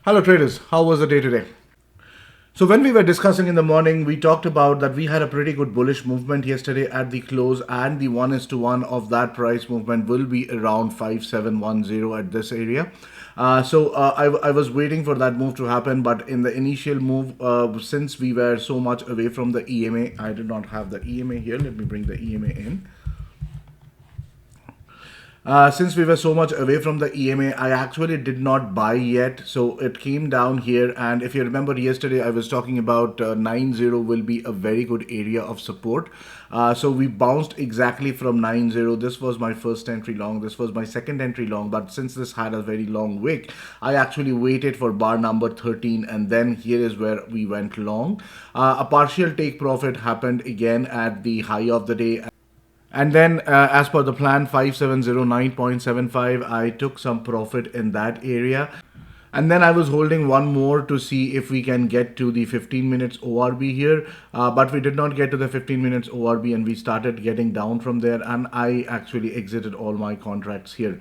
Hello traders, how was the day today? So when we were discussing in the morning, we talked about that we had a pretty good bullish movement yesterday at the close, and the 1:1 of that price movement will be around 5710 at this area. I was waiting for that move to happen, but in the initial move, since we were so much away from the EMA, I did not have the EMA here. Let me bring the EMA in. Since we were so much away from the EMA, I actually did not buy yet. So it came down here. And if you remember yesterday, I was talking about 90 will be a very good area of support. So we bounced exactly from 90. This was my first entry long. This was my second entry long. But since this had a very long wick, I actually waited for bar number 13. And then here is where we went long. A partial take profit happened again at the high of the day. And then, as per the plan, 5709.75, I took some profit in that area. And then I was holding one more to see if we can get to the 15 minutes ORB here. But we did not get to the 15 minutes ORB, and we started getting down from there. And I actually exited all my contracts here.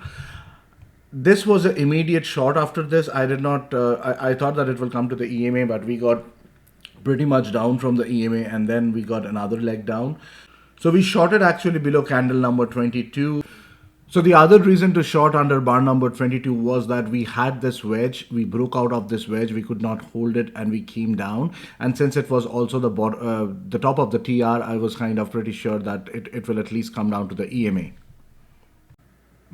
This was an immediate short after this. I did not, I thought that it will come to the EMA, but we got pretty much down from the EMA, and then we got another leg down. So we shorted actually below candle number 22. So the other reason to short under bar number 22 was that we had this wedge. We broke out of this wedge. We could not hold it, and we came down. And since it was also the top of the TR, I was kind of pretty sure that it will at least come down to the EMA.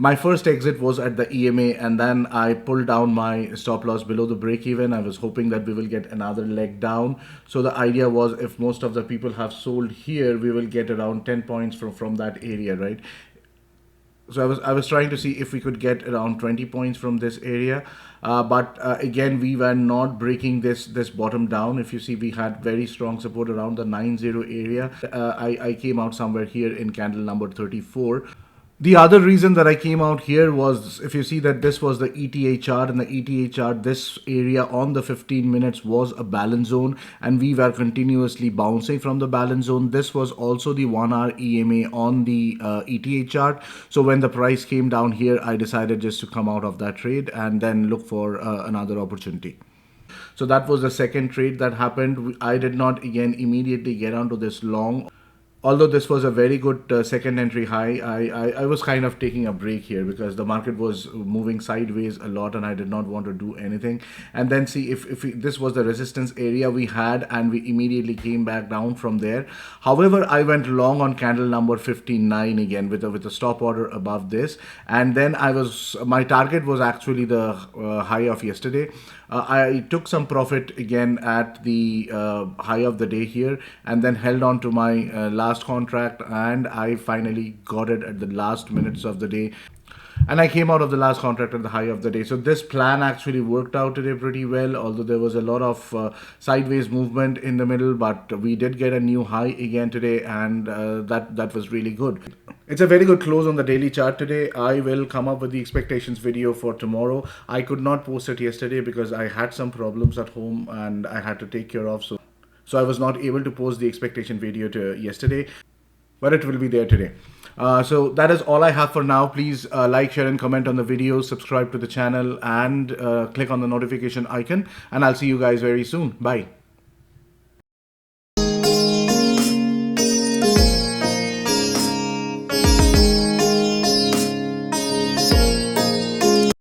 My first exit was at the EMA, and then I pulled down my stop loss below the break even. I was hoping that we will get another leg down. So the idea was, if most of the people have sold here, we will get around 10 points from that area, right? So I was trying to see if we could get around 20 points from this area. But again, we were not breaking this bottom down. If you see, we had very strong support around the 90 area. I came out somewhere here in candle number 34. The other reason that I came out here was, if you see that this was the ETA chart, and the ETA chart, this area on the 15 minutes was a balance zone, and we were continuously bouncing from the balance zone. This was also the 1 hour EMA on the ETA chart. So when the price came down here, I decided just to come out of that trade and then look for another opportunity. So that was the second trade that happened. I did not again immediately get onto this long. Although this was a very good second entry high, I was kind of taking a break here because the market was moving sideways a lot, and I did not want to do anything. And then see if this was the resistance area we had, and we immediately came back down from there. However, I went long on candle number 59 again with a stop order above this. And then my target was actually the high of yesterday. I took some profit again at the high of the day here, and then held on to my last contract, and I finally got it at the last minutes of the day. And I came out of the last contract at the high of the day. So this plan actually worked out today pretty well, although there was a lot of sideways movement in the middle, but we did get a new high again today, and that was really good. It's a very good close on the daily chart today. I will come up with the expectations video for tomorrow. I could not post it yesterday because I had some problems at home and I had to take care of. So I was not able to post the expectation video yesterday, but it will be there today. So that is all I have for now. Please like, share, and comment on the video, subscribe to the channel, and click on the notification icon. And I'll see you guys very soon. Bye.